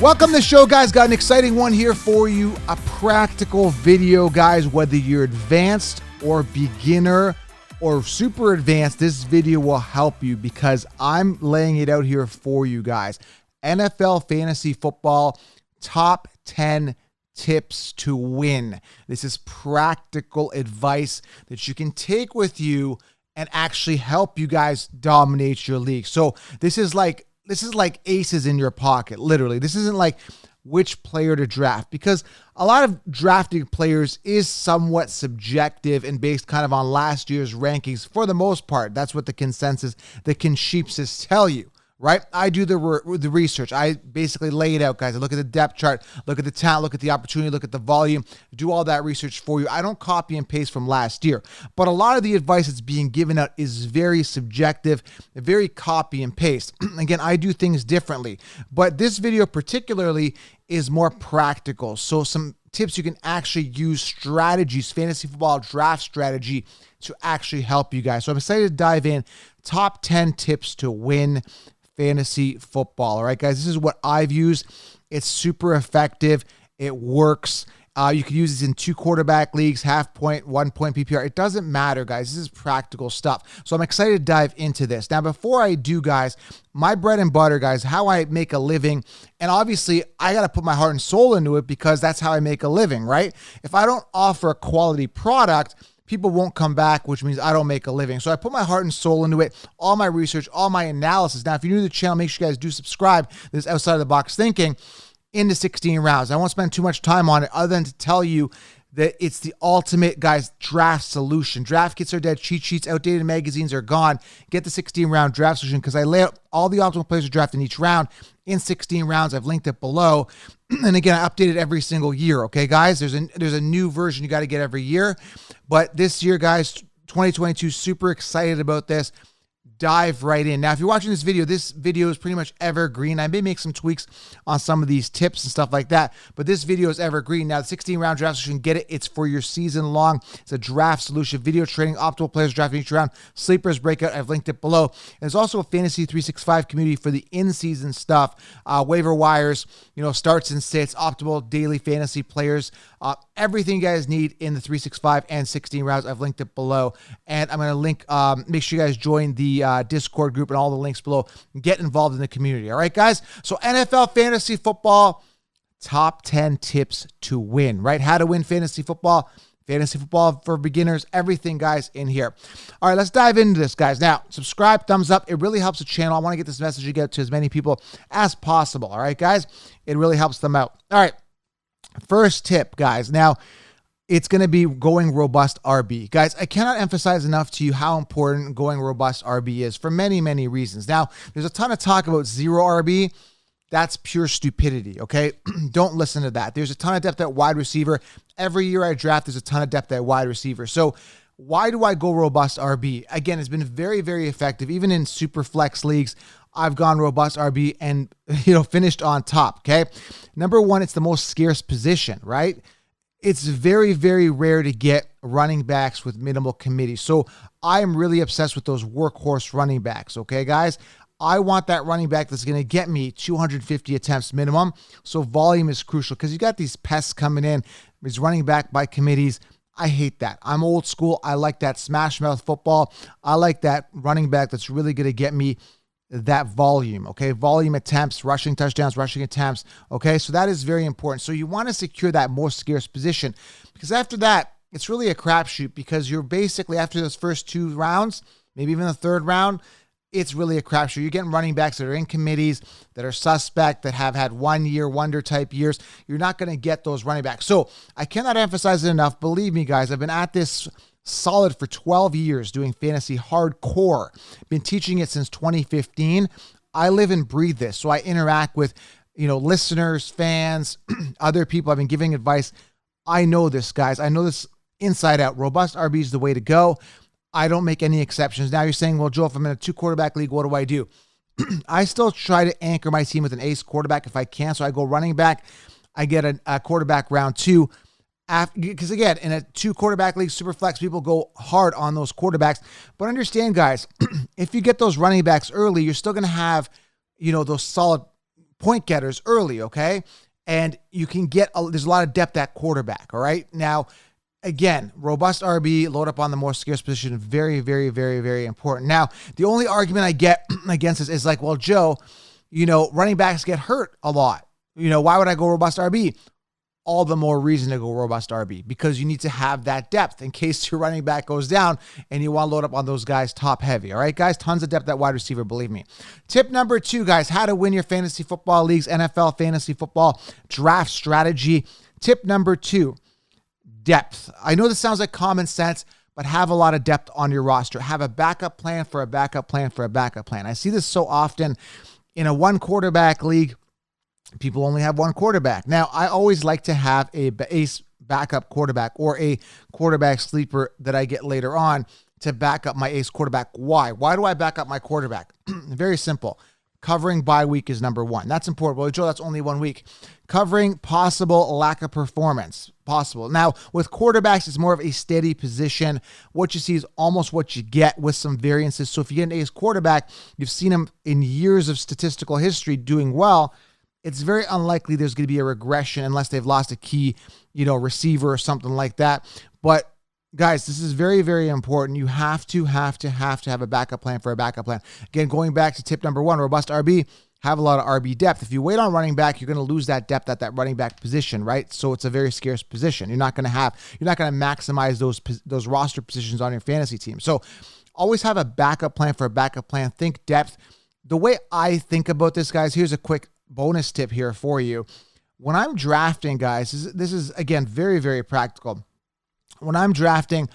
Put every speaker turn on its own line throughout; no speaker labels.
Welcome to the show, guys. Got an exciting one here for you. A practical video, guys. Whether you're advanced or beginner or super advanced, this video will help you because I'm laying it out here for you guys. NFL fantasy football, top 10 tips to win. This is practical advice that you can take with you and actually help you guys dominate your league. So this is like aces in your pocket, literally. This isn't like which player to draft, because a lot of drafting players is somewhat subjective and based kind of on last year's rankings for the most part. That's what the consensus, the consensus tell you, right? I do the research. I basically lay it out, guys. I look at the depth chart, look at the talent, look at the opportunity, look at the volume, do all that research for you. I don't copy and paste from last year, but a lot of the advice that's being given out is very subjective, very copy and paste. Again, I do things differently, but this video particularly is more practical. So some tips you can actually use, strategies, fantasy football draft strategy to actually help you guys. So I'm excited to dive in. Top 10 tips to win fantasy football. All right, guys, this is what I've used. It's super effective. It works. You can use this in 2 quarterback leagues, half point, 1 point PPR. It doesn't matter, guys. This is practical stuff. So I'm excited to dive into this. Now, before I do, guys, my bread and butter, guys, how I make a living, and obviously I got to put my heart and soul into it because that's how I make a living, right? If I don't offer a quality product, people won't come back, which means I don't make a living. So I put my heart and soul into it, all my research, all my analysis. Now, if you're new to the channel, make sure you guys do subscribe. This is Outside of the Box Thinking into 16 rounds. I won't spend too much time on it other than to tell you that it's the ultimate, guys, draft solution. Draft kits are dead. Cheat sheets, outdated magazines are gone. Get the 16-round draft solution because I lay out all the optimal players to draft in each round in 16 rounds. I've linked it below. And again, I update it every single year, okay, guys? There's a new version you got to get every year. But this year, guys, 2022, super excited about this. Dive right in. Now, if you're watching this video is pretty much evergreen. I may make some tweaks on some of these tips and stuff like that, but this video is evergreen. Now, the 16-round draft solution, get it. It's for your season long. It's a draft solution, video training, optimal players drafting each round, sleepers breakout. I've linked it below. And there's also a Fantasy 365 community for the in-season stuff, waiver wires, starts and sits, optimal daily fantasy players, everything you guys need in the 365 and 16 rounds. I've linked it below, and I'm going to link, make sure you guys join the Discord group and all the links below. Get involved in the community. All right, guys? So NFL fantasy football, top 10 tips to win, right? How to win fantasy football for beginners, everything, guys, in here. All right, let's dive into this, guys. Now, subscribe, thumbs up. It really helps the channel. I want to get this message out to as many people as possible. All right, guys? It really helps them out. All right. First tip, guys. Now, it's going to be going robust RB. Guys, I cannot emphasize enough to you how important going robust RB is for many, many reasons. Now, there's a ton of talk about zero RB. That's pure stupidity, okay? Don't listen to that. There's a ton of depth at wide receiver. Every year I draft, there's a ton of depth at wide receiver. So why do I go robust RB? Again, it's been very, very effective. Even in super flex leagues, I've gone robust RB and, finished on top, okay? Number one, it's the most scarce position, right? It's very, very rare to get running backs with minimal committee. So I am really obsessed with those workhorse running backs, okay, guys? I want that running back that's going to get me 250 attempts minimum. So volume is crucial because you got these pests coming in. He's running back by committees. I hate that. I'm old school. I like that smash mouth football. I like that running back that's really going to get me that volume, okay? Volume attempts, rushing touchdowns, rushing attempts, okay? So that is very important. So you want to secure that more scarce position because after that, it's really a crapshoot because you're basically, after those first 2 rounds, maybe even the 3rd round, it's really a crapshoot. You're getting running backs that are in committees, that are suspect, that have had 1-year wonder type years. You're not going to get those running backs. So I cannot emphasize it enough. Believe me, guys, I've been at this solid for 12 years doing fantasy hardcore. Been teaching it since 2015. I live and breathe this. So I interact with, listeners, fans, other people. I've been giving advice. I know this, guys. I know this inside out. Robust RB is the way to go. I don't make any exceptions. Now you're saying, well, Joe, if I'm in a 2 quarterback league, what do I do? I still try to anchor my team with an ace quarterback if I can. So I go running back. I get a quarterback round 2. Because again, in a 2 quarterback league, super flex, people go hard on those quarterbacks. But understand, guys, if you get those running backs early, you're still going to have, those solid point getters early, okay? And you can get, there's a lot of depth at quarterback, all right? Now, again, robust RB, load up on the more scarce position, very, very, very, very important. Now, the only argument I get against this is like, well, Joe, running backs get hurt a lot. Why would I go robust RB? All the more reason to go robust RB, because you need to have that depth in case your running back goes down and you want to load up on those guys top heavy. All right, guys, tons of depth at wide receiver, believe me. Tip number 2, guys, how to win your fantasy football leagues, NFL fantasy football draft strategy. Tip number 2, depth. I know this sounds like common sense, but have a lot of depth on your roster. Have a backup plan for a backup plan for a backup plan. I see this so often in a one quarterback league. People only have one quarterback. Now, I always like to have a base backup quarterback or a quarterback sleeper that I get later on to back up my ace quarterback. Why? Why do I back up my quarterback? Very simple. Covering bye week is number 1. That's important. Well, Joe, that's only 1 week. Covering possible lack of performance. Possible. Now, with quarterbacks, it's more of a steady position. What you see is almost what you get with some variances. So if you get an ace quarterback, you've seen him in years of statistical history doing well. It's very unlikely there's going to be a regression unless they've lost a key, receiver or something like that. But guys, this is very, very important. You have to have a backup plan for a backup plan. Again, going back to tip number 1, robust RB, have a lot of RB depth. If you wait on running back, you're going to lose that depth at that running back position, right? So it's a very scarce position. You're not going to maximize those roster positions on your fantasy team. So always have a backup plan for a backup plan. Think depth. The way I think about this, guys, here's a quick bonus tip here for you. When I'm drafting, guys, this is again, very, very practical. When I'm drafting,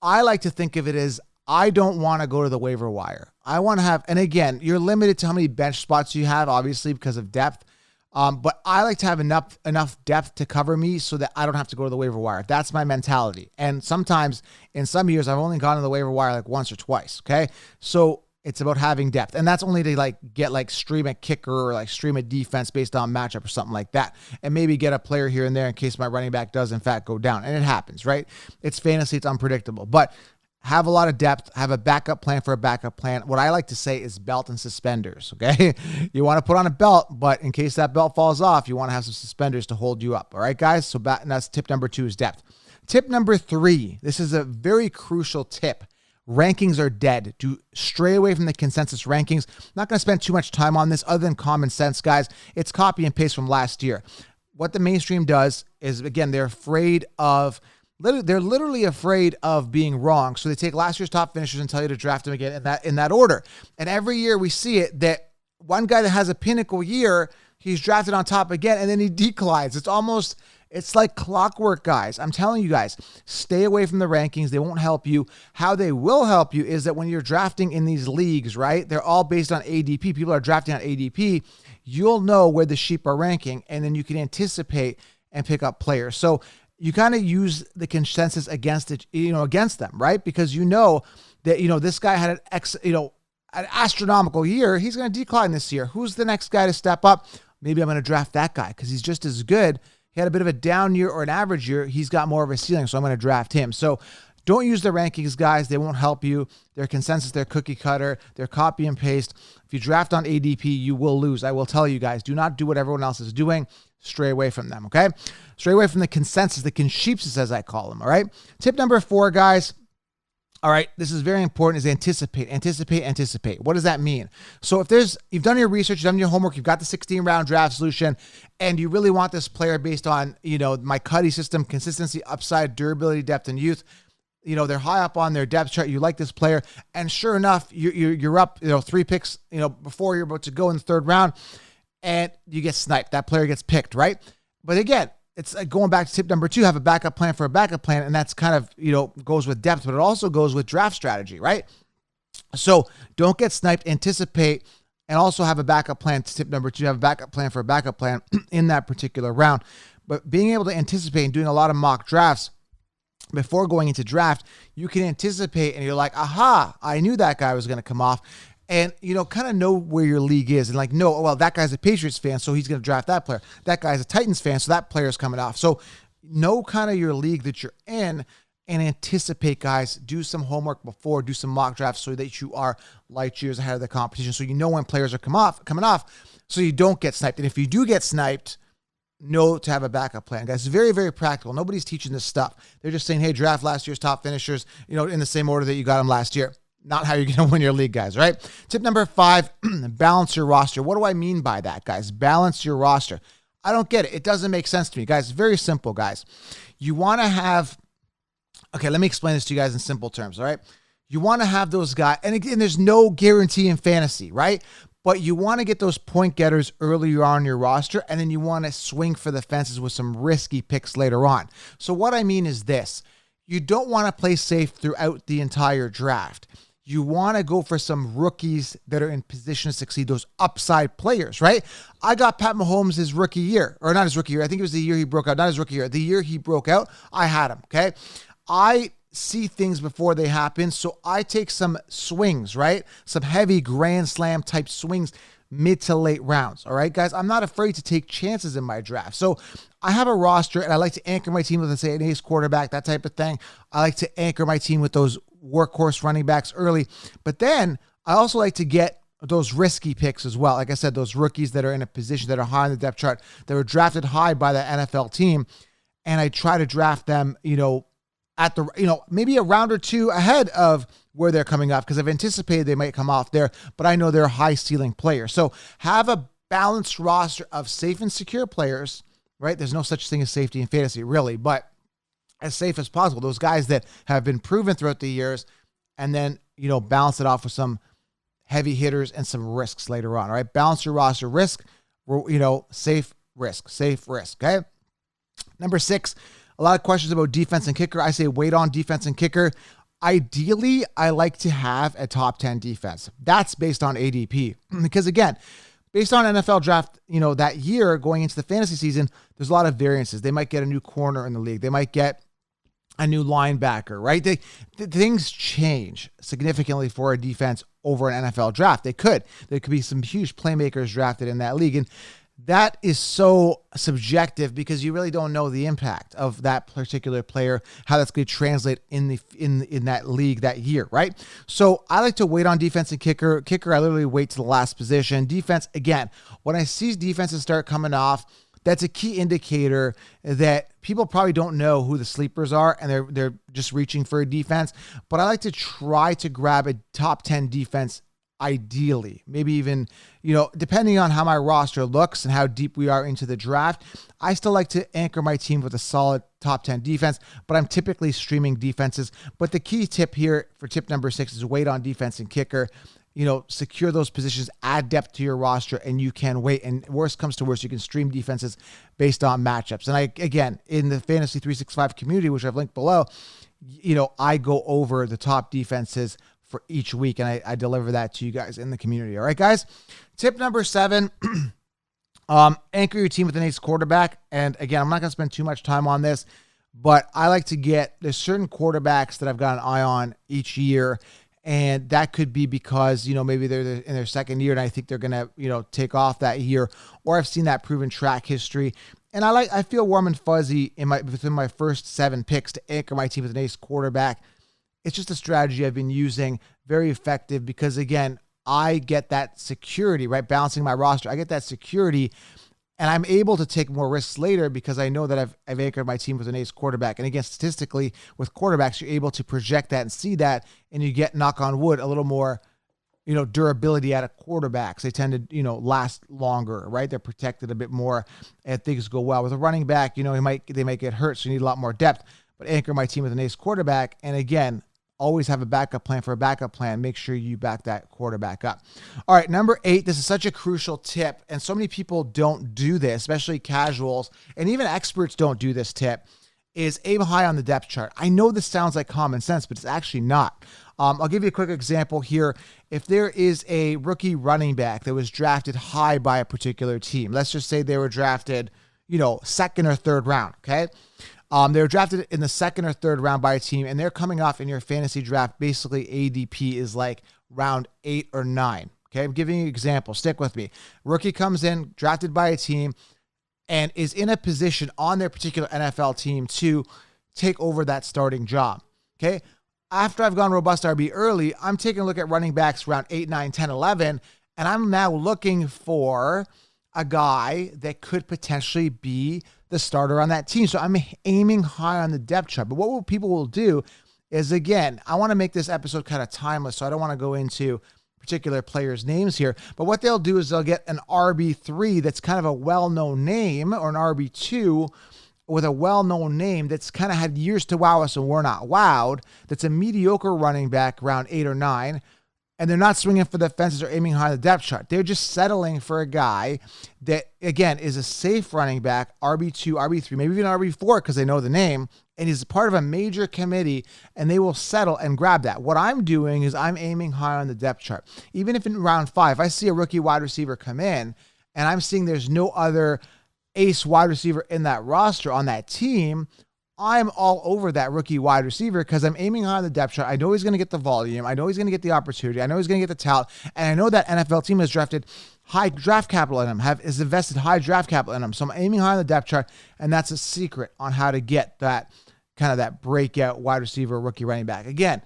I like to think of it as I don't want to go to the waiver wire. I want to have, and again, you're limited to how many bench spots you have, obviously, because of depth. But I like to have enough depth to cover me so that I don't have to go to the waiver wire. That's my mentality. And sometimes in some years, I've only gone to the waiver wire like once or twice. Okay. So it's about having depth. And that's only to get stream a kicker or stream a defense based on matchup or something like that. And maybe get a player here and there in case my running back does in fact go down. And it happens, right? It's fantasy. It's unpredictable, but have a lot of depth, have a backup plan for a backup plan. What I like to say is belt and suspenders. Okay. You want to put on a belt, but in case that belt falls off, you want to have some suspenders to hold you up. All right, guys. So and that's tip number 2 is depth. Tip number 3, this is a very crucial tip. Rankings are dead. Do stray away from the consensus rankings. I'm not going to spend too much time on this other than common sense, guys. It's copy and paste from last year. What the mainstream does is, again, they're literally afraid of being wrong. So they take last year's top finishers and tell you to draft them again in that order. And every year we see it that one guy that has a pinnacle year, he's drafted on top again, and then he declines. It's like clockwork, guys. I'm telling you guys, stay away from the rankings. They won't help you. How they will help you is that when you're drafting in these leagues, right? They're all based on ADP. People are drafting on ADP. You'll know where the sheep are ranking, and then you can anticipate and pick up players. So you kind of use the consensus against them, right? Because that, this guy had an astronomical year. He's going to decline this year. Who's the next guy to step up? Maybe I'm going to draft that guy because he's just as good. He had a bit of a down year or an average year. He's got more of a ceiling, so I'm going to draft him. So don't use the rankings, guys. They won't help you. Their consensus, their cookie cutter, their copy and paste. If you draft on ADP, you will lose. I will tell you guys, do not do what everyone else is doing. Stray away from them, okay? Stray away from the consensus, the consheepsis, as I call them, all right? Tip number 4, guys. All right, this is very important, is anticipate. What does that mean? So if you've done your research, you've done your homework, you've got the 16-round draft solution, and you really want this player based on, my Cuddy system, consistency, upside, durability, depth, and youth, they're high up on their depth chart. You like this player, and sure enough, you're up, 3 picks, before you're about to go in the 3rd round, and you get sniped. That player gets picked, right? But again, it's going back to tip number 2, have a backup plan for a backup plan. And that's kind of, goes with depth, but it also goes with draft strategy, right? So don't get sniped, anticipate, and also have a backup plan. Tip number 2, have a backup plan for a backup plan in that particular round. But being able to anticipate and doing a lot of mock drafts before going into draft, you can anticipate and you're like, aha, I knew that guy was going to come off. And, kind of know where your league is and that guy's a Patriots fan, so he's going to draft that player. That guy's a Titans fan, so that player's coming off. So know kind of your league that you're in and anticipate, guys. Do some homework before, do some mock drafts so that you are light years ahead of the competition, so you know when players are coming off, so you don't get sniped. And if you do get sniped, know to have a backup plan, guys. It's very, very practical. Nobody's teaching this stuff. They're just saying, hey, draft last year's top finishers, in the same order that you got them last year. Not how you're going to win your league, guys, right? Tip number 5, balance your roster. What do I mean by that, guys? Balance your roster. I don't get it. It doesn't make sense to me, guys. It's very simple, guys. You want to have, okay, let me explain this to you guys in simple terms, all right? You want to have those guys, and again, there's no guarantee in fantasy, right? But you want to get those point getters earlier on your roster, and then you want to swing for the fences with some risky picks later on. So what I mean is this. You don't want to play safe throughout the entire draft. You want to go for some rookies that are in position to succeed, those upside players, right? I got Pat Mahomes his rookie year, or not his rookie year. I think it was the year he broke out, not his rookie year. The year he broke out, I had him, okay? I see things before they happen, so I take some swings, right? Some heavy grand slam type swings mid to late rounds, all right, guys? I'm not afraid to take chances in my draft. So I have a roster, and I like to anchor my team with, let's say, an ace quarterback, that type of thing. I like to anchor my team with those workhorse running backs early. But then I also like to get those risky picks as well. Like I said, those rookies that are in a position that are high on the depth chart, that were drafted high by the NFL team. And I try to draft them, at the, maybe a round or two ahead of where they're coming off, because I've anticipated they might come off there, but I know they're a high ceiling player. So have a balanced roster of safe and secure players, right? There's no such thing as safety in fantasy, really, but as safe as possible. Those guys that have been proven throughout the years, and then, balance it off with some heavy hitters and some risks later on. All right. Balance your roster. Risk, safe risk. Okay. Number 6, a lot of questions about defense and kicker. I say wait on defense and kicker. Ideally, I like to have a top 10 defense. That's based on ADP. Because again, based on NFL draft, that year going into the fantasy season, there's a lot of variances. They might get a new corner in the league. They might get a new linebacker, right? Things change significantly for a defense over an NFL draft. There could be some huge playmakers drafted in that league. And that is so subjective because you really don't know the impact of that particular player, how that's going to translate in that league that year, right? So I like to wait on defense and kicker. Kicker, I literally wait to the last position. Defense, again, when I see defenses start coming off, that's a key indicator that people probably don't know who the sleepers are, and they're just reaching for a defense. But I like to try to grab a top 10 defense, ideally, maybe even, depending on how my roster looks and how deep we are into the draft. I still like to anchor my team with a solid top 10 defense, but I'm typically streaming defenses. But the key tip here for tip number 6 is wait on defense and kicker. Secure those positions, add depth to your roster, and you can wait. And worst comes to worst, you can stream defenses based on matchups. And again, in the Fantasy 365 community, which I've linked below, I go over the top defenses for each week, and I deliver that to you guys in the community. All right, guys. Tip number 7, anchor your team with an ace quarterback. And again, I'm not going to spend too much time on this, but I like to there's certain quarterbacks that I've got an eye on each year. And that could be because, maybe they're in their second year and I think they're going to, take off that year, or I've seen that proven track history. And I feel warm and fuzzy within my first 7 picks to anchor my team with an ace quarterback. It's just a strategy I've been using, very effective, because again, I get that security, right? Balancing my roster. I get that security, and I'm able to take more risks later because I know that I've anchored my team with an ace quarterback. And again, statistically, with quarterbacks, you're able to project that and see that, and you get, knock on wood, a little more, durability out of quarterbacks. They tend to, last longer, right? They're protected a bit more, and things go well. With a running back, they might get hurt, so you need a lot more depth. But anchor my team with an ace quarterback, and again, always have a backup plan for a backup plan. Make sure you back that quarterback up. All right, number 8, this is such a crucial tip, and so many people don't do this, especially casuals, and even experts don't do this tip, is aim high on the depth chart. I know this sounds like common sense, but it's actually not. I'll give you a quick example here. If there is a rookie running back that was drafted high by a particular team, let's just say they were drafted, second or third round, okay? They were drafted in the second or third round by a team, and they're coming off in your fantasy draft. Basically, ADP is like round 8 or 9. Okay, I'm giving you an example. Stick with me. Rookie comes in, drafted by a team, and is in a position on their particular NFL team to take over that starting job. Okay. After I've gone robust RB early, I'm taking a look at running backs around 8, 9, 10, 11, and I'm now looking for a guy that could potentially be the starter on that team. So I'm aiming high on the depth chart. But what people will do is, again, I want to make this episode kind of timeless, so I don't want to go into particular players' names here. But what they'll do is they'll get an RB3 that's kind of a well-known name, or an RB2 with a well-known name that's kind of had years to wow us and we're not wowed, that's a mediocre running back around 8 or 9, and they're not swinging for the fences or aiming high on the depth chart. They're just settling for a guy that, again, is a safe running back, RB2, RB3, maybe even RB4 because they know the name, and he's part of a major committee, and they will settle and grab that. What I'm doing is I'm aiming high on the depth chart. Even if in round 5, I see a rookie wide receiver come in, and I'm seeing there's no other ace wide receiver in that roster on that team, I'm all over that rookie wide receiver because I'm aiming high on the depth chart. I know he's going to get the volume. I know he's going to get the opportunity. I know he's going to get the talent. And I know that NFL team has drafted high draft capital in him, has invested high draft capital in him. So I'm aiming high on the depth chart, and that's a secret on how to get that kind of that breakout wide receiver, rookie running back. Again,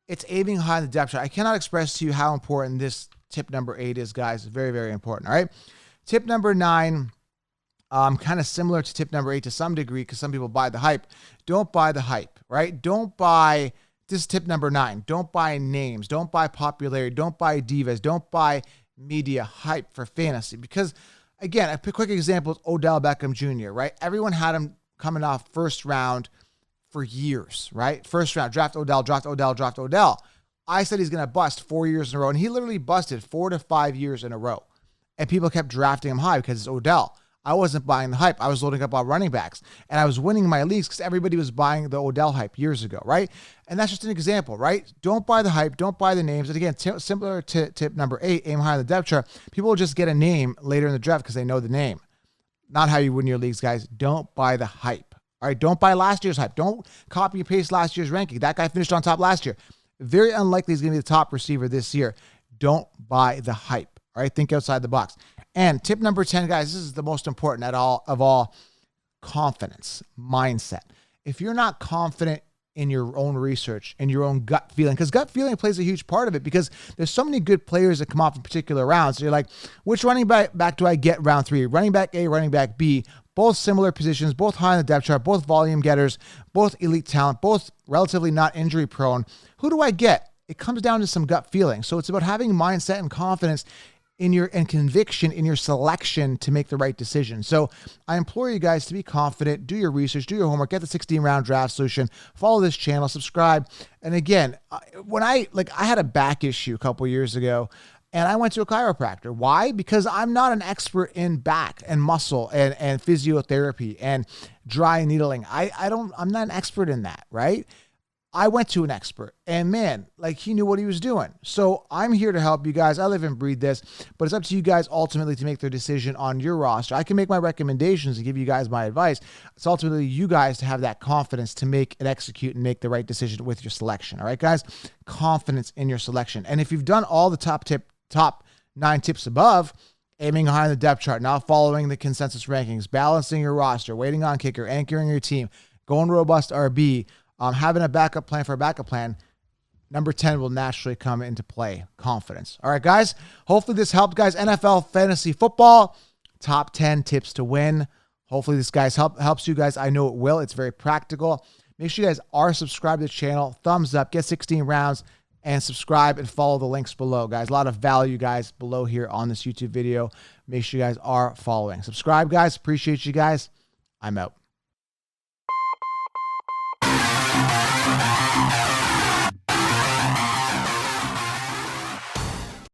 it's aiming high on the depth chart. I cannot express to you how important this tip number 8 is, guys. Very, very important. All right. Tip number 9. Kind of similar to tip number 8 to some degree because some people buy the hype. Don't buy the hype, right? Don't buy, this is tip number 9. Don't buy names. Don't buy popularity. Don't buy divas. Don't buy media hype for fantasy because, again, a quick example is Odell Beckham Jr., right? Everyone had him coming off first round for years, right? First round, draft Odell, draft Odell, draft Odell. I said he's going to bust 4 years in a row, and he literally busted 4 to 5 years in a row. And people kept drafting him high because it's Odell. I wasn't buying the hype. I was loading up on running backs, and I was winning my leagues because everybody was buying the Odell hype years ago, right? And that's just an example, right? Don't buy the hype. Don't buy the names. And again, similar to tip number 8, aim high on the depth chart. People will just get a name later in the draft because they know the name. Not how you win your leagues, guys. Don't buy the hype. All right, don't buy last year's hype. Don't copy and paste last year's ranking. That guy finished on top last year. Very unlikely he's going to be the top receiver this year. Don't buy the hype. All right, think outside the box. And tip number 10, guys, this is the most important of all, confidence, mindset. If you're not confident in your own research and your own gut feeling, because gut feeling plays a huge part of it because there's so many good players that come off in particular rounds. So you're like, which running back do I get round 3? Running back A, running back B, both similar positions, both high on the depth chart, both volume getters, both elite talent, both relatively not injury prone. Who do I get? It comes down to some gut feeling. So it's about having mindset and confidence and conviction in your selection to make the right decision. So I implore you guys to be confident, do your research, do your homework, get the 16-round draft solution, follow this channel, subscribe. And again, when I had a back issue a couple years ago, and I went to a chiropractor. Why? Because I'm not an expert in back and muscle and physiotherapy and dry needling. I'm not an expert in that, right? I went to an expert, and man, he knew what he was doing. So I'm here to help you guys. I live and breathe this, but it's up to you guys ultimately to make their decision on your roster. I can make my recommendations and give you guys my advice. It's ultimately you guys to have that confidence to make and execute and make the right decision with your selection. All right, guys? Confidence in your selection. And if you've done all the top 9 tips above, aiming high on the depth chart, not following the consensus rankings, balancing your roster, waiting on kicker, anchoring your team, going robust RB, having a backup plan for a backup plan, number 10 will naturally come into play. Confidence. All right, guys. Hopefully this helped, guys. NFL fantasy football, top 10 tips to win. Hopefully this, guys, helps you guys. I know it will. It's very practical. Make sure you guys are subscribed to the channel. Thumbs up. Get 16 rounds and subscribe and follow the links below, guys. A lot of value, guys, below here on this YouTube video. Make sure you guys are following. Subscribe, guys. Appreciate you guys. I'm out.